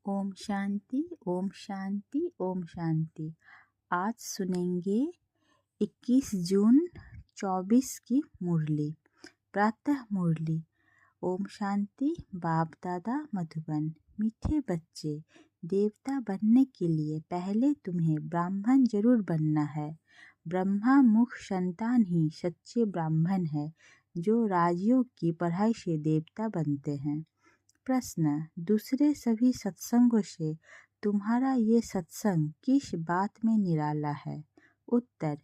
ओम शांति, ओम शांति, ओम शांति। आज सुनेंगे 21 जून 24 की मुरली, प्रातः मुरली। ओम शांति। बाप दादा मधुबन। मीठे बच्चे, देवता बनने के लिए पहले तुम्हें ब्राह्मण जरूर बनना है। ब्रह्मा मुख संतान ही सच्चे ब्राह्मण है, जो राजयोग की पढ़ाई से देवता बनते हैं। प्रश्न: दूसरे सभी सत्संगों से तुम्हारा ये सत्संग किस बात में निराला है? उत्तर: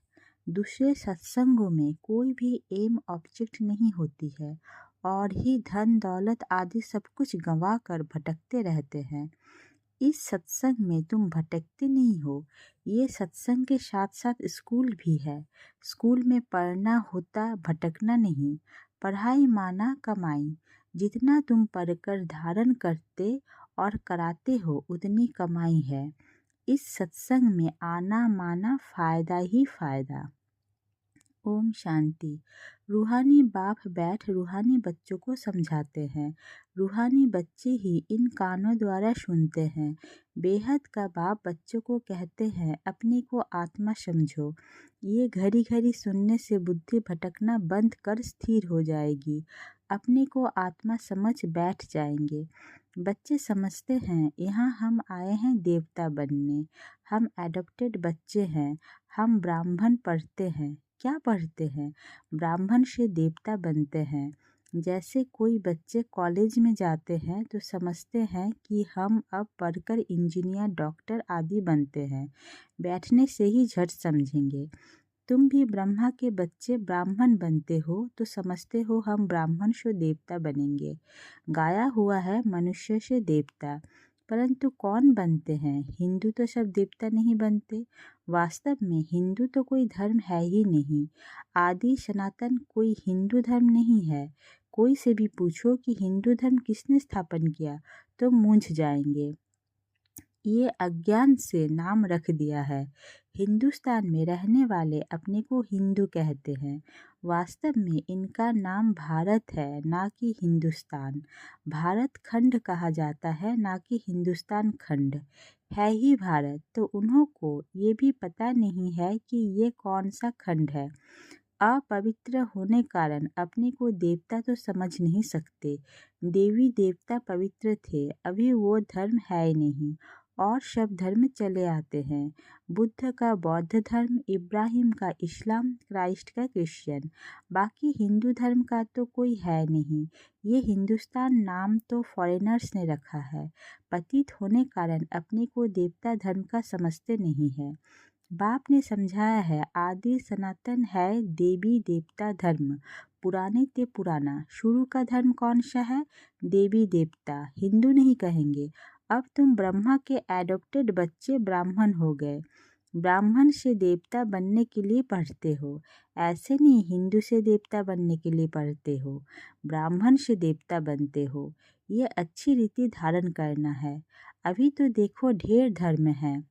दूसरे सत्संगों में कोई भी एम ऑब्जेक्ट नहीं होती है और ही धन दौलत आदि सब कुछ गंवा कर भटकते रहते हैं। इस सत्संग में तुम भटकते नहीं हो। ये सत्संग के साथ साथ स्कूल भी है। स्कूल में पढ़ना होता, भटकना नहीं। पढ़ाई माना कमाई। जितना तुम पढ़कर धारण करते और कराते हो उतनी कमाई है। इस सत्संग में आना माना फायदा ही फायदा। ओम शांति। रूहानी बाप बैठ रूहानी बच्चों को समझाते हैं। रूहानी बच्चे ही इन कानों द्वारा सुनते हैं। बेहद का बाप बच्चों को कहते हैं, अपने को आत्मा समझो। ये घड़ी घड़ी सुनने से बुद्धि भटकना बंद कर स्थिर हो जाएगी। अपने को आत्मा समझ बैठ जाएंगे। बच्चे समझते हैं, यहाँ हम आए हैं देवता बनने। हम एडॉप्टेड बच्चे हैं। हम ब्राह्मण पढ़ते हैं। क्या पढ़ते हैं? ब्राह्मण से देवता बनते हैं। जैसे कोई बच्चे कॉलेज में जाते हैं तो समझते हैं कि हम अब पढ़कर इंजीनियर, डॉक्टर आदि बनते हैं। बैठने से ही झट समझेंगे। तुम भी ब्रह्मा के बच्चे ब्राह्मण बनते हो तो समझते हो हम ब्राह्मण से देवता बनेंगे। गाया हुआ है मनुष्य से देवता, परंतु कौन बनते हैं? हिंदू तो सब देवता नहीं बनते। वास्तव में हिंदू तो कोई धर्म है ही नहीं। आदि सनातन कोई हिंदू धर्म नहीं है। कोई से भी पूछो कि हिंदू धर्म किसने स्थापन किया तो मूंझ जाएंगे। ये अज्ञान से नाम रख दिया है। हिंदुस्तान में रहने वाले अपने को हिंदू कहते हैं। वास्तव में इनका नाम भारत है, ना कि हिंदुस्तान। भारत खंड कहा जाता है, ना कि हिंदुस्तान खंड। है ही भारत, तो उन्हों को ये भी पता नहीं है कि ये कौन सा खंड है। अपवित्र होने कारण अपने को देवता तो समझ नहीं सकते। देवी देवता पवित्र थे, अभी वो धर्म है नहीं और सब धर्म चले आते हैं। बुद्ध का बौद्ध धर्म, इब्राहिम का इस्लाम, क्राइस्ट का क्रिश्चियन। बाकी हिंदू धर्म का तो कोई है नहीं। ये हिंदुस्तान नाम तो फॉरेनर्स ने रखा है। पतित होने कारण अपने को देवता धर्म का समझते नहीं है। बाप ने समझाया है, आदि सनातन है देवी देवता धर्म। पुराने ते पुराना। शुरू का धर्म कौन सा है? देवी देवता। हिंदू नहीं कहेंगे। अब तुम ब्रह्मा के एडॉप्टेड बच्चे ब्राह्मण हो गए। ब्राह्मण से देवता बनने के लिए पढ़ते हो। ऐसे नहीं हिंदू से देवता बनने के लिए पढ़ते हो, ब्राह्मण से देवता बनते हो। ये अच्छी रीति धारण करना है। अभी तो देखो ढेर धर्म है,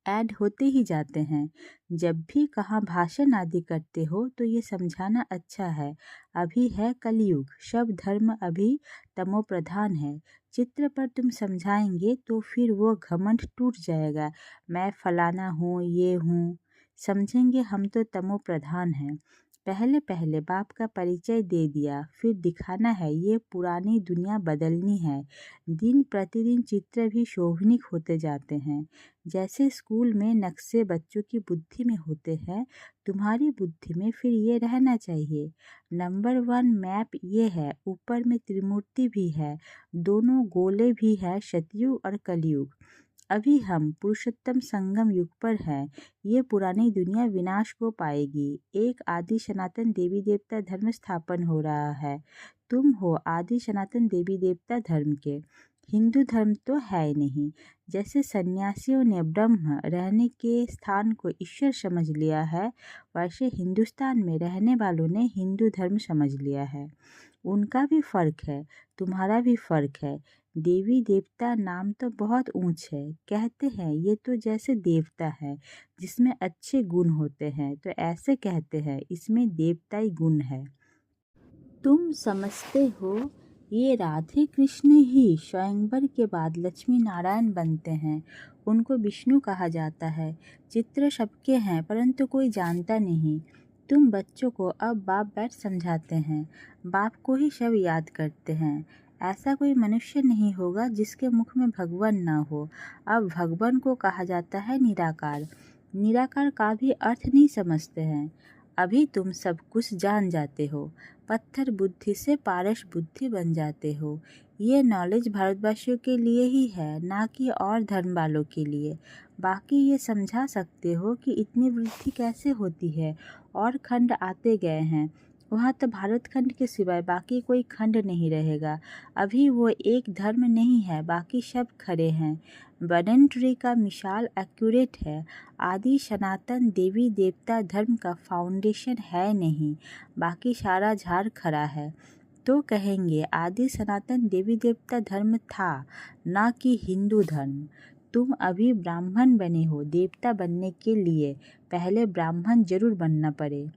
ऐड होते ही जाते हैं। जब भी कहाँ भाषण आदि करते हो तो ये समझाना अच्छा है, अभी है कलयुग, सब धर्म अभी तमो प्रधान है। चित्र पर तुम समझाएंगे तो फिर वो घमंड टूट जाएगा, मैं फलाना हूँ, ये हूँ। समझेंगे हम तो तमो प्रधान हैं। पहले पहले बाप का परिचय दे दिया, फिर दिखाना है ये पुरानी दुनिया बदलनी है। दिन प्रतिदिन चित्र भी शोभनीक होते जाते हैं। जैसे स्कूल में नक्शे बच्चों की बुद्धि में होते हैं, तुम्हारी बुद्धि में फिर ये रहना चाहिए। नंबर 1 मैप ये है, ऊपर में त्रिमूर्ति भी है, दोनों गोले भी है, सतयुग और कलयुग। अभी हम पुरुषोत्तम संगम युग पर हैं। ये पुरानी दुनिया विनाश को पाएगी। एक आदि सनातन देवी देवता धर्म स्थापन हो रहा है। तुम हो आदि सनातन देवी देवता धर्म के। हिंदू धर्म तो है ही नहीं। जैसे सन्यासियों ने ब्रह्म रहने के स्थान को ईश्वर समझ लिया है, वैसे हिंदुस्तान में रहने वालों ने हिंदू धर्म समझ लिया है। उनका भी फर्क है, तुम्हारा भी फर्क है। देवी देवता नाम तो बहुत ऊंच है। कहते हैं ये तो जैसे देवता है जिसमें अच्छे गुण होते हैं, तो ऐसे कहते हैं इसमें देवताई गुण है। तुम समझते हो ये राधे कृष्ण ही स्वयंवर के बाद लक्ष्मी नारायण बनते हैं। उनको विष्णु कहा जाता है। चित्र सबके हैं परंतु कोई जानता नहीं। तुम बच्चों को अब बाप बैठ समझाते हैं। बाप को ही सब याद करते हैं। ऐसा कोई मनुष्य नहीं होगा जिसके मुख में भगवान ना हो। अब भगवान को कहा जाता है निराकार। निराकार का भी अर्थ नहीं समझते हैं। अभी तुम सब कुछ जान जाते हो। पत्थर बुद्धि से पारस बुद्धि बन जाते हो। ये नॉलेज भारतवासियों के लिए ही है, ना कि और धर्म वालों के लिए। बाकी ये समझा सकते हो कि इतनी वृद्धि कैसे होती है और खंड आते गए हैं। वहाँ तो भारत खंड के सिवाय बाकी कोई खंड नहीं रहेगा। अभी वो एक धर्म नहीं है, बाकी सब खड़े हैं। बनन ट्री का मिसाल एक्यूरेट है। आदि सनातन देवी देवता धर्म का फाउंडेशन है नहीं, बाकी सारा झाड़ खड़ा है। तो कहेंगे आदि सनातन देवी देवता धर्म था, ना कि हिंदू धर्म। तुम अभी ब्राह्मण बने हो। देवता बनने के लिए पहले ब्राह्मण जरूर बनना पड़े।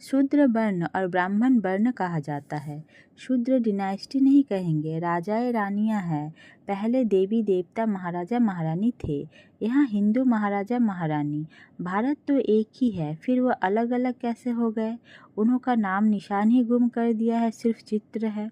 शूद्र वर्ण और ब्राह्मण वर्ण कहा जाता है। शूद्र डिनाइस्टी नहीं कहेंगे, राजाएं रानियां हैं। पहले देवी देवता महाराजा महारानी थे। यहाँ हिंदू महाराजा महारानी। भारत तो एक ही है, फिर वो अलग अलग कैसे हो गए? उन्हों का नाम निशान ही गुम कर दिया है, सिर्फ चित्र है।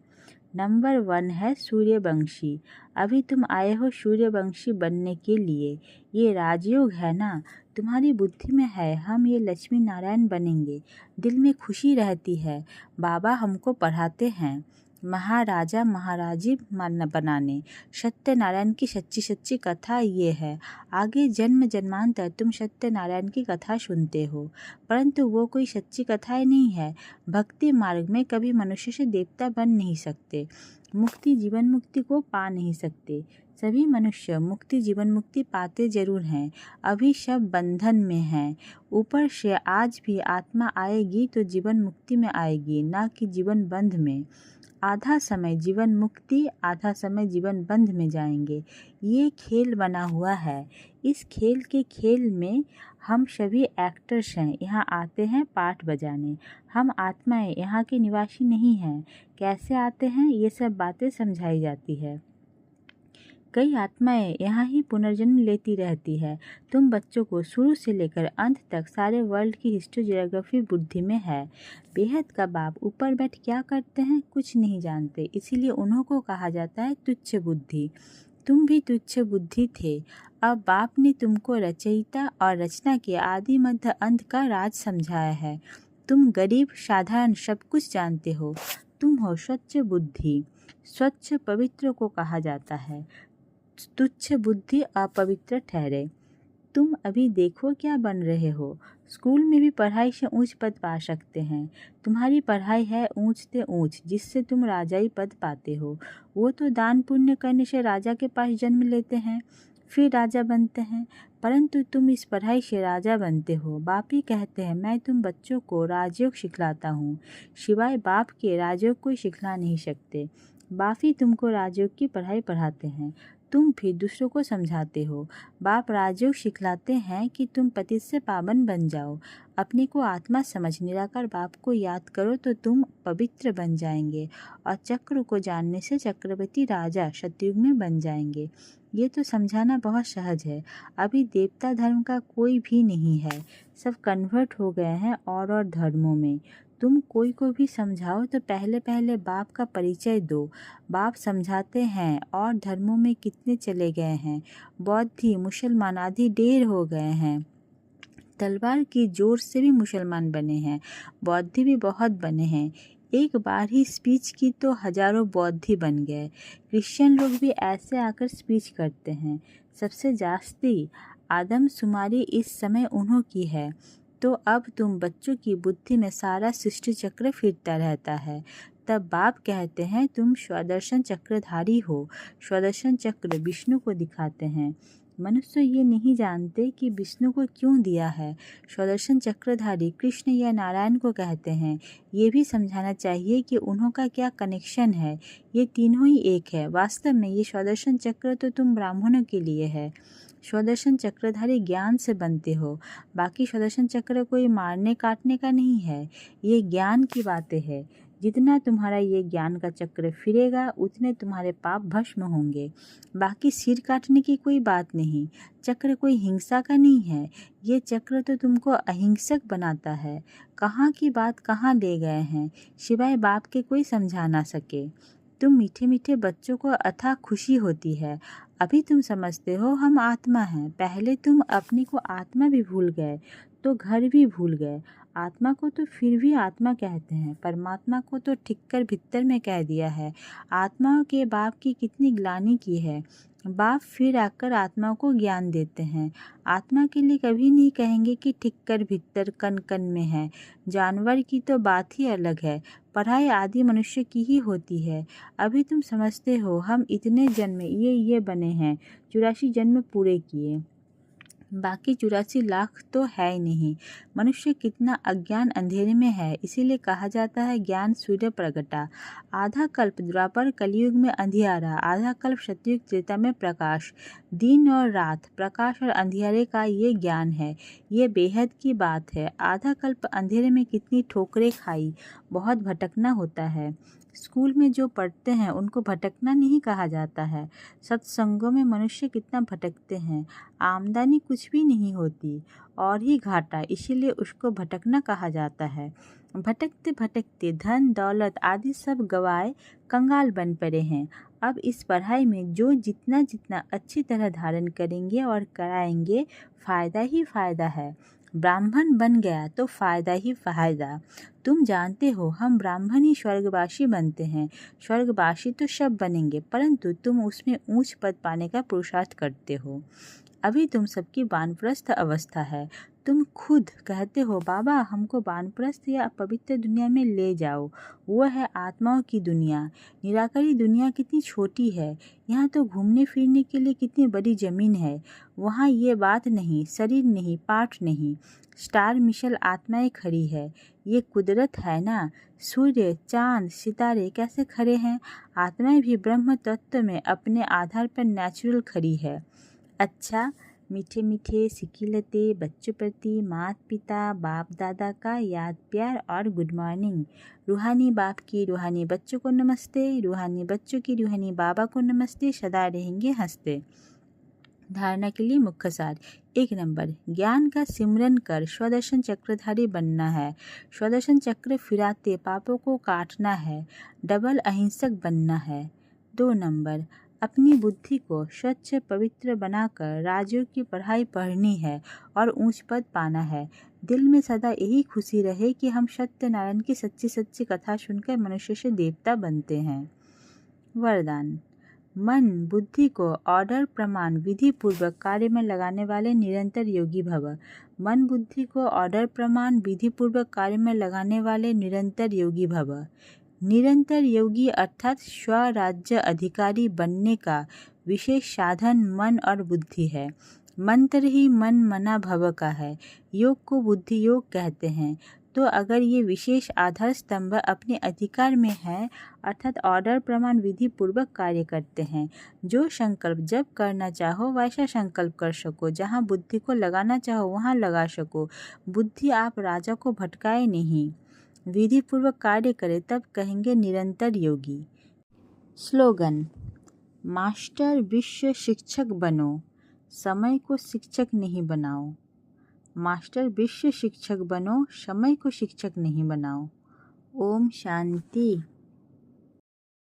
नंबर 1 है सूर्यवंशी। अभी तुम आए हो सूर्यवंशी बनने के लिए। ये राजयोग है ना, तुम्हारी बुद्धि में है हम ये लक्ष्मी नारायण बनेंगे। दिल में खुशी रहती है। बाबा हमको पढ़ाते हैं महाराजा महाराजी बनाने। सत्यनारायण की सच्ची सच्ची कथा ये है। आगे जन्म जन्मांतर तुम सत्यनारायण की कथा सुनते हो, परंतु वो कोई सच्ची कथाएं नहीं है। भक्ति मार्ग में कभी मनुष्य से देवता बन नहीं सकते। मुक्ति जीवन मुक्ति को पा नहीं सकते। सभी मनुष्य मुक्ति जीवन मुक्ति पाते जरूर हैं, अभी सब बंधन में हैं। ऊपर से आज भी आत्मा आएगी तो जीवन मुक्ति में आएगी, ना कि जीवन बंध में। आधा समय जीवन मुक्ति, आधा समय जीवन बंध में जाएंगे। ये खेल बना हुआ है। इस खेल में हम सभी एक्टर्स हैं। यहाँ आते हैं पाठ बजाने। हम आत्माएं यहाँ के निवासी नहीं हैं। कैसे आते हैं ये सब बातें समझाई जाती है। कई आत्माएं यहाँ ही पुनर्जन्म लेती रहती है। तुम बच्चों को शुरू से लेकर अंत तक सारे वर्ल्ड की हिस्ट्री ज्योग्राफी बुद्धि में है। बेहद का बाप ऊपर बैठ क्या करते हैं कुछ नहीं जानते, इसीलिए उन्हों को कहा जाता है तुच्छ बुद्धि। तुम भी तुच्छ बुद्धि थे। अब बाप ने तुमको रचयिता और रचना के आदि मध्य अंत का राज समझाया है। तुम गरीब साधारण सब कुछ जानते हो। तुम हो स्वच्छ बुद्धि। स्वच्छ पवित्र को कहा जाता है। तुच्छ बुद्धि अपवित्र ठहरे। तुम अभी देखो क्या बन रहे हो। स्कूल में भी पढ़ाई से ऊंच पद पा सकते हैं। तुम्हारी पढ़ाई है ऊंच से ऊंच, जिससे तुम राजाई पद पाते हो। वो तो दान पुण्य करने से राजा के पास जन्म लेते हैं, फिर राजा बनते हैं, परंतु तुम इस पढ़ाई से राजा बनते हो। बाप ही कहते हैं मैं तुम बच्चों को राजयोग सिखलाता हूँ, सिवाय बाप के राजयोग कोई सिखला नहीं सकते। बाप ही तुमको राजयोग की पढ़ाई पढ़ाते हैं, तुम फिर दूसरों को समझाते हो। बाप राजयोग सिखलाते हैं कि तुम पतित से पावन बन जाओ। अपने को आत्मा समझ निराकार बाप को याद करो तो तुम पवित्र बन जाएंगे, और चक्र को जानने से चक्रवर्ती राजा सतयुग में बन जाएंगे। ये तो समझाना बहुत सहज है। अभी देवता धर्म का कोई भी नहीं है, सब कन्वर्ट हो गए हैं और धर्मों में। तुम कोई को भी समझाओ तो पहले पहले बाप का परिचय दो। बाप समझाते हैं और धर्मों में कितने चले गए हैं। बौद्धी मुसलमान आदि ढेर हो गए हैं। तलवार की जोर से भी मुसलमान बने हैं, बौद्धी भी बहुत बने हैं। एक बार ही स्पीच की तो हजारों बौद्धी बन गए। क्रिश्चियन लोग भी ऐसे आकर स्पीच करते हैं। सबसे जास्ती आदमशुमारी इस समय उन्हों की है। तो अब तुम बच्चों की बुद्धि में सारा सृष्टि चक्र फिरता रहता है। तब बाप कहते हैं तुम स्वदर्शन चक्रधारी हो। स्वदर्शन चक्र विष्णु को दिखाते हैं। मनुष्य ये नहीं जानते कि विष्णु को क्यों दिया है। स्वदर्शन चक्रधारी कृष्ण या नारायण को कहते हैं। ये भी समझाना चाहिए कि उन्हों का क्या कनेक्शन है। ये तीनों ही एक है। वास्तव में ये स्वदर्शन चक्र तो तुम ब्राह्मणों के लिए है। स्वदर्शन चक्रधारी ज्ञान से बनते हो। बाकी स्वदर्शन चक्र कोई मारने काटने का नहीं है, ये ज्ञान की बातें है। जितना तुम्हारा ये ज्ञान का चक्र फिरेगा उतने तुम्हारे पाप भस्म होंगे। बाकी सिर काटने की कोई बात नहीं। चक्र कोई हिंसा का नहीं है। ये चक्र तो तुमको अहिंसक बनाता है। कहाँ की बात कहाँ ले गए हैं, सिवाय बाप के कोई समझा ना सके। तुम मीठे मीठे बच्चों को अथाह खुशी होती है। अभी तुम समझते हो हम आत्मा हैं। पहले तुम अपने को आत्मा भी भूल गए तो घर भी भूल गए। आत्मा को तो फिर भी आत्मा कहते हैं, परमात्मा को तो ठिक्कर भित्तर में कह दिया है। आत्माओं के बाप की कितनी ग्लानि की है। बाप फिर आकर आत्मा को ज्ञान देते हैं। आत्मा के लिए कभी नहीं कहेंगे कि ठिक्कर भित्तर कन कन में है। जानवर की तो बात ही अलग है। पढ़ाई आदि मनुष्य की ही होती है। अभी तुम समझते हो हम इतने जन्म ये बने हैं, 84 जन्म पूरे किए, बाकी 84 लाख तो है ही नहीं। मनुष्य कितना अज्ञान अंधेरे में है, इसीलिए कहा जाता है ज्ञान सूर्य प्रगटा। आधा कल्प द्वापर कलयुग में अंधियारा, आधा कल्प सतयुग त्रेता में प्रकाश। दिन और रात, प्रकाश और अंधियारे का ये ज्ञान है। ये बेहद की बात है। आधा कल्प अंधेरे में कितनी ठोकरें खाई, बहुत भटकना होता है। स्कूल में जो पढ़ते हैं उनको भटकना नहीं कहा जाता है। सत्संगों में मनुष्य कितना भटकते हैं। आमदनी कुछ भी नहीं होती और ही घाटा, इसीलिए उसको भटकना कहा जाता है। भटकते भटकते धन दौलत आदि सब गवाए कंगाल बन पड़े हैं। अब इस पढ़ाई में जो जितना जितना अच्छी तरह धारण करेंगे और कराएंगे, फ़ायदा ही फ़ायदा है। ब्राह्मण बन गया तो फ़ायदा ही फ़ायदा। तुम जानते हो हम ब्राह्मण ही स्वर्गवासी बनते हैं। स्वर्गवासी तो सब बनेंगे, परंतु तुम उसमें ऊंच पद पाने का पुरुषार्थ करते हो। अभी तुम सबकी वानप्रस्थ अवस्था है। तुम खुद कहते हो बाबा हमको वानप्रस्थ या पवित्र दुनिया में ले जाओ। वो है आत्माओं की दुनिया। निराकारी दुनिया कितनी छोटी है। यहाँ तो घूमने फिरने के लिए कितनी बड़ी ज़मीन है। वहाँ ये बात नहीं, शरीर नहीं, पाठ नहीं, स्टार मिशल आत्माएं खड़ी है। ये कुदरत है ना। सूर्य चांद सितारे कैसे खड़े हैं, आत्माएं भी ब्रह्म तत्व में अपने आधार पर नेचुरल खड़ी है। अच्छा, मीठे मीठे सिकिलते बच्चों प्रति माता पिता बाप दादा का याद प्यार और गुड मॉर्निंग। रूहानी बाप की रूहानी बच्चों को नमस्ते, रूहानी बच्चों की रूहानी बाबा को नमस्ते। सदा रहेंगे हंसते। धारणा के लिए मुख्य सार। 1 नंबर, ज्ञान का सिमरन कर स्वदर्शन चक्रधारी बनना है। स्वदर्शन चक्र फिराते पापों को काटना है। डबल अहिंसक बनना है। 2 नंबर, अपनी बुद्धि को स्वच्छ पवित्र बनाकर राजयोग की पढ़ाई पढ़नी है और ऊंच पद पाना है। दिल में सदा यही खुशी रहे कि हम सत्यनारायण की सच्ची सच्ची कथा सुनकर मनुष्य से देवता बनते हैं। वरदान। मन बुद्धि को ऑर्डर प्रमाण विधि पूर्वक कार्य में लगाने वाले निरंतर योगी भव। मन बुद्धि को ऑर्डर प्रमाण विधि पूर्वक कार्य में लगाने वाले निरंतर योगी भव। निरंतर योगी अर्थात स्वराज्य अधिकारी बनने का विशेष साधन मन और बुद्धि है। मंत्र ही मन मना भव का है। योग को बुद्धि योग कहते हैं। तो अगर ये विशेष आधार स्तंभ अपने अधिकार में है, अर्थात ऑर्डर प्रमाण विधि पूर्वक कार्य करते हैं, जो संकल्प जब करना चाहो वैसा संकल्प कर सको, जहाँ बुद्धि को लगाना चाहो वहाँ लगा सको, बुद्धि आप राजा को भटकाए नहीं, विधि पूर्वक कार्य करे, तब कहेंगे निरंतर योगी। स्लोगन। मास्टर विश्व शिक्षक बनो, समय को शिक्षक नहीं बनाओ। मास्टर विश्व शिक्षक बनो, समय को शिक्षक नहीं बनाओ। ओम शांति।